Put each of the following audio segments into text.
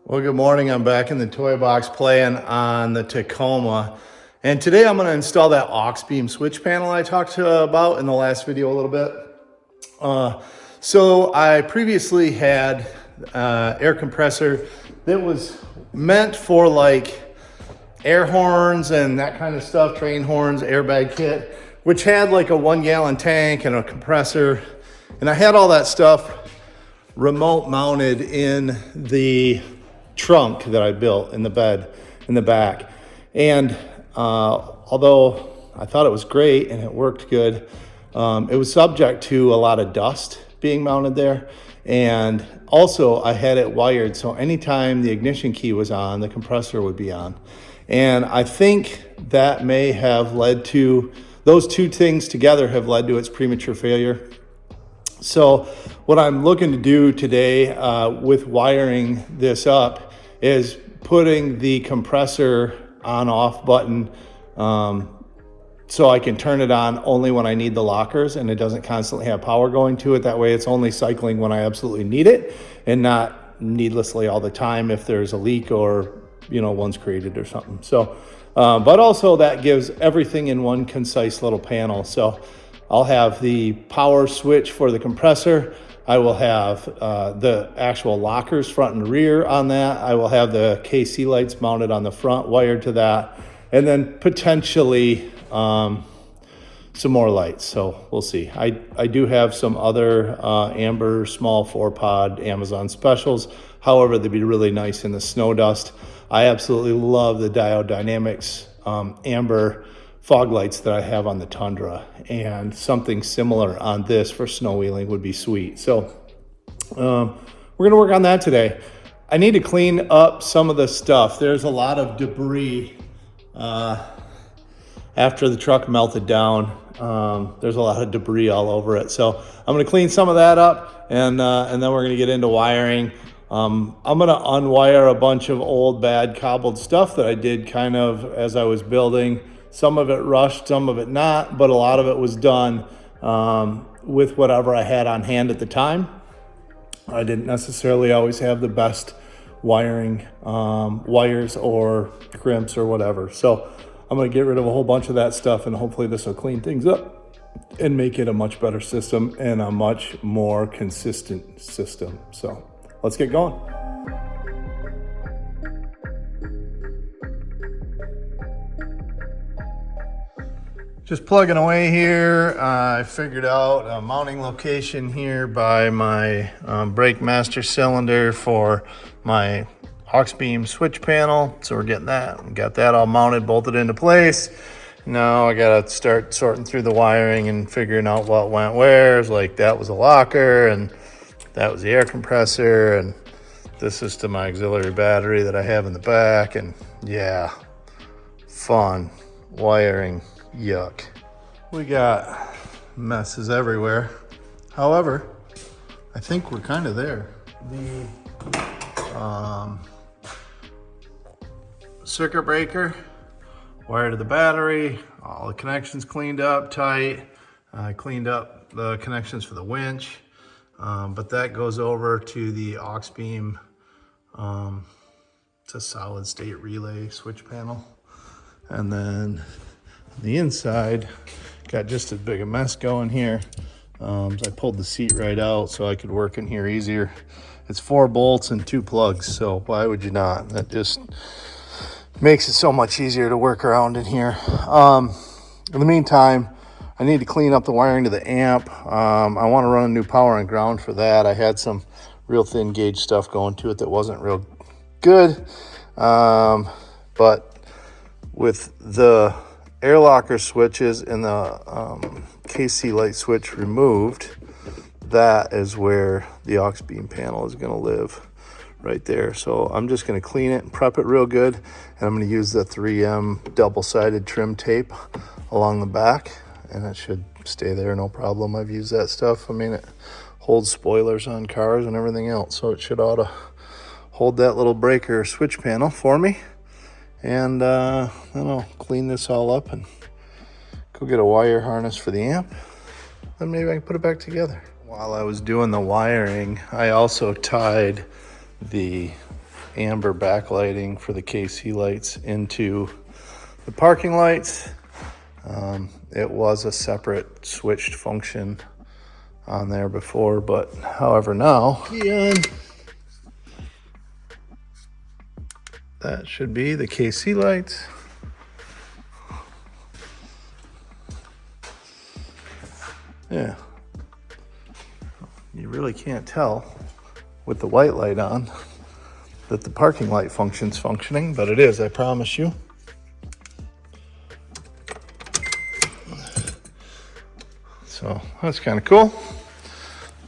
Well, good morning. I'm back in the toy box playing on the Tacoma. And today I'm going to install that AuxBeam switch panel I talked about in the last video a little bit. So I previously had air compressor that was meant for like air horns and that kind of stuff, train horns, airbag kit, which had like a 1 gallon tank and a compressor. And I had all that stuff remote mounted in the trunk that I built in the bed in the back. And although I thought it was great and it worked good, it was subject to a lot of dust being mounted there. And also I had it wired so anytime the ignition key was on, the compressor would be on. And I think that may have led to, those two things together have led to its premature failure. So what I'm looking to do today with wiring this up is putting the compressor on off button so I can turn it on only when I need the lockers and it doesn't constantly have power going to it. That way it's only cycling when I absolutely need it and not needlessly all the time if there's a leak or, you know, one's created or something. So, but also that gives everything in one concise little panel. So I'll have the power switch for the compressor. I will have the actual lockers front and rear on that. I will have the KC lights mounted on the front wired to that. And then potentially some more lights. So we'll see. I do have some other amber small 4-pod Amazon specials. However, they'd be really nice in the snow dust. I absolutely love the Diode Dynamics amber fog lights that I have on the Tundra, and something similar on this for snow wheeling would be sweet. So we're gonna work on that today. I need to clean up some of the stuff. There's a lot of debris after the truck melted down. There's a lot of debris all over it. So I'm gonna clean some of that up and then we're gonna get into wiring. I'm gonna unwire a bunch of old bad cobbled stuff that I did kind of as I was building. Some of it rushed, some of it not, but a lot of it was done with whatever I had on hand at the time. I didn't necessarily always have the best wiring, wires or crimps or whatever. So I'm gonna get rid of a whole bunch of that stuff and hopefully this will clean things up and make it a much better system and a much more consistent system. So let's get going. Just plugging away here. I figured out a mounting location here by my brake master cylinder for my AuxBeam switch panel. So we're getting that. We got that all mounted, bolted into place. Now I gotta start sorting through the wiring and figuring out what went where. It's like that was a locker and that was the air compressor and this is to my auxiliary battery that I have in the back. And yeah, fun wiring. Yuck. We got messes everywhere. However, I think we're kind of there. The circuit breaker wired to the battery, all the connections cleaned up tight. I cleaned up the connections for the winch, but that goes over to the AuxBeam. It's a solid state relay switch panel. And then the inside got just as big a mess going here. So I pulled the seat right out so I could work in here easier. It's 4 bolts and 2 plugs, so why would you not? That just makes it so much easier to work around in here. In the meantime, I need to clean up the wiring to the amp. I want to run a new power and ground for that. I had some real thin gauge stuff going to it that wasn't real good. But with the air locker switches and the KC light switch removed, that is where the AuxBeam panel is going to live right there. So I'm just going to clean it and prep it real good, and I'm going to use the 3M double-sided trim tape along the back, and it should stay there no problem. I've used that stuff. I mean, it holds spoilers on cars and everything else, so it should ought to hold that little breaker switch panel for me. And then I'll clean this all up and go get a wire harness for the amp. Then maybe I can put it back together. While I was doing the wiring, I also tied the amber backlighting for the KC lights into the parking lights. It was a separate switched function on there before, but however now, that should be the KC lights. Yeah, you really can't tell with the white light on that the parking light function's functioning, but it is, I promise you. So that's kind of cool.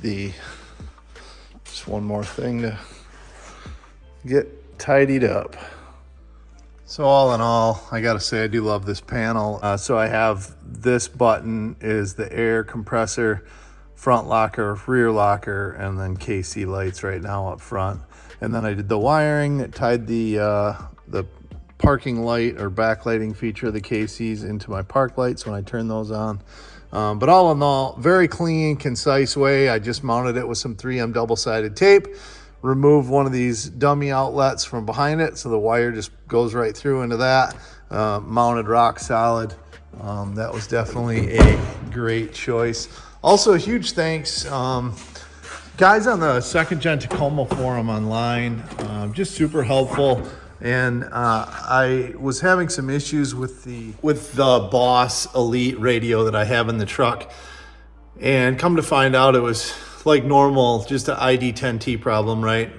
Just one more thing to get tidied up. So all in all, I gotta say I do love this panel. So I have this button is the air compressor, front locker, rear locker, and then KC lights right now up front. And then I did the wiring that tied the parking light or backlighting feature of the KCs into my park lights when I turn those on. But all in all, very clean, concise way. I just mounted it with some 3M double-sided tape, removed one of these dummy outlets from behind it, so the wire just goes right through into that, mounted rock solid. That was definitely a great choice. Also, a huge thanks, guys on the Second Gen Tacoma forum online, just super helpful. And I was having some issues with the Boss Elite radio that I have in the truck, and come to find out it was like normal, just an ID10T problem, right?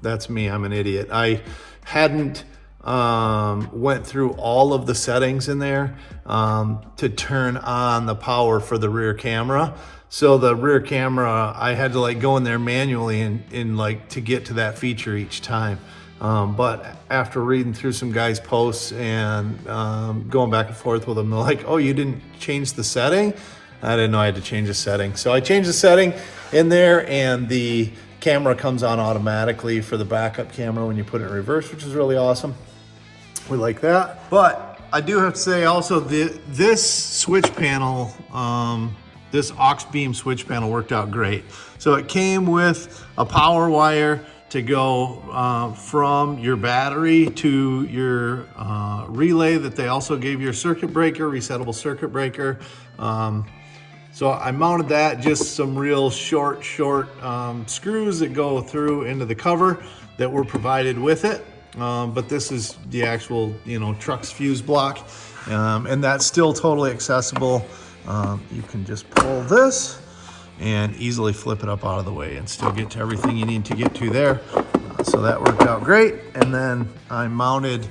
That's me, I'm an idiot. I hadn't went through all of the settings in there to turn on the power for the rear camera. So the rear camera, I had to like go in there manually and like to get to that feature each time. But after reading through some guys' posts and going back and forth with them, they're like, oh, you didn't change the setting? I didn't know I had to change the setting. So I changed the setting in there, and the camera comes on automatically for the backup camera when you put it in reverse, which is really awesome. We like that. But I do have to say also, this switch panel, this AuxBeam switch panel worked out great. So it came with a power wire to go from your battery to your relay that they also gave you a circuit breaker, resettable circuit breaker. So I mounted that, just some real short screws that go through into the cover that were provided with it. But this is the actual, truck's fuse block. And that's still totally accessible. You can just pull this and easily flip it up out of the way and still get to everything you need to get to there. So that worked out great. And then I mounted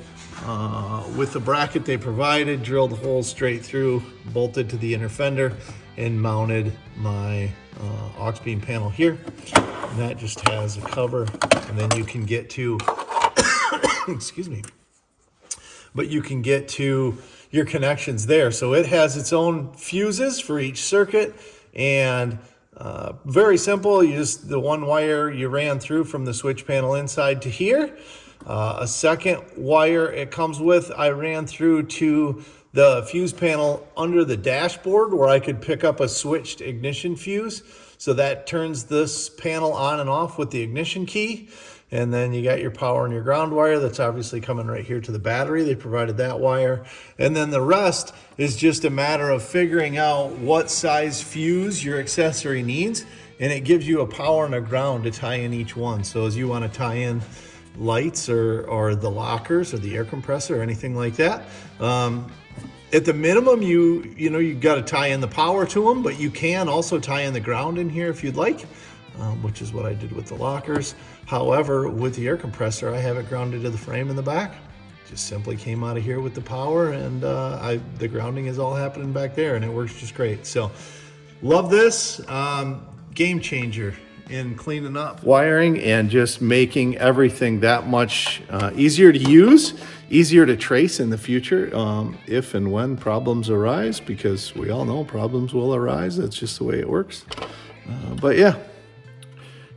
with the bracket they provided, drilled holes straight through, bolted to the inner fender, and mounted my AuxBeam panel here. And that just has a cover, and then you can get to, excuse me, but you can get to your connections there. So it has its own fuses for each circuit, and very simple. You just, the one wire you ran through from the switch panel inside to here. A second wire it comes with, I ran through to the fuse panel under the dashboard where I could pick up a switched ignition fuse. So that turns this panel on and off with the ignition key. And then you got your power and your ground wire that's obviously coming right here to the battery. They provided that wire. And then the rest is just a matter of figuring out what size fuse your accessory needs. And it gives you a power and a ground to tie in each one. So as you want to tie in lights or the lockers or the air compressor or anything like that, at the minimum, you got to tie in the power to them, but you can also tie in the ground in here if you'd like, which is what I did with the lockers. However, with the air compressor, I have it grounded to the frame in the back. Just simply came out of here with the power, and the grounding is all happening back there, and it works just great. So, love this. Game changer in cleaning up wiring and just making everything that much easier to use, easier to trace in the future if and when problems arise, because we all know problems will arise. That's just the way it works. But yeah,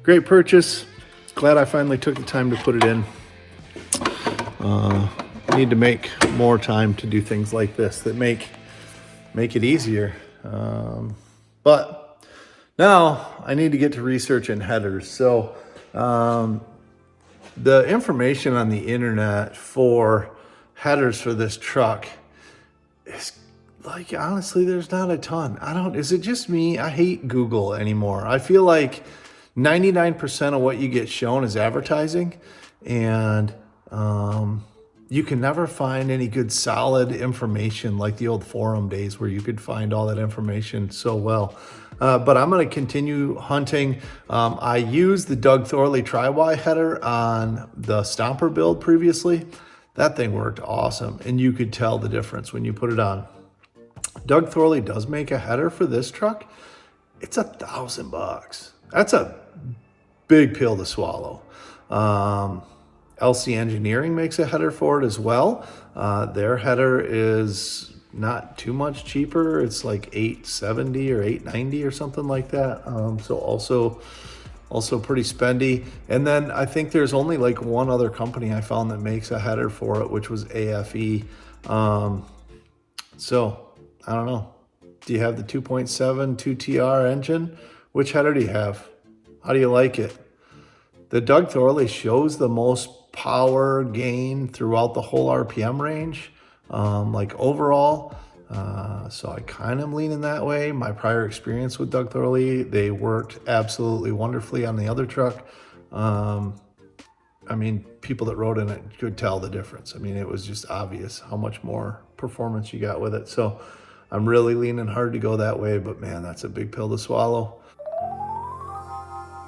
great purchase. Glad I finally took the time to put it in. Need to make more time to do things like this that make it easier. But now I need to get to researching headers. So the information on the internet for headers for this truck is like, honestly, there's not a ton. Is it just me? I hate Google anymore. I feel like 99% of what you get shown is advertising, and you can never find any good solid information like the old forum days where you could find all that information so well. But I'm going to continue hunting. I used the Doug Thorley Tri-Y header on the Stomper build previously. That thing worked awesome, and you could tell the difference when you put it on. Doug Thorley does make a header for this truck. It's $1,000. That's a big pill to swallow. LC Engineering makes a header for it as well. Their header is not too much cheaper. It's like $870 or $890 or something like that. So also pretty spendy. And then I think there's only like one other company I found that makes a header for it, which was AFE. So I don't know. Do you have the 2.7 2TR engine? Which header do you have? How do you like it? The Doug Thorley shows the most power gain throughout the whole RPM range, like overall. So I kind of lean in that way. My prior experience with Doug Thorley, they worked absolutely wonderfully on the other truck. I mean, people that rode in it could tell the difference. I mean, it was just obvious how much more performance you got with it. So I'm really leaning hard to go that way, but man, that's a big pill to swallow.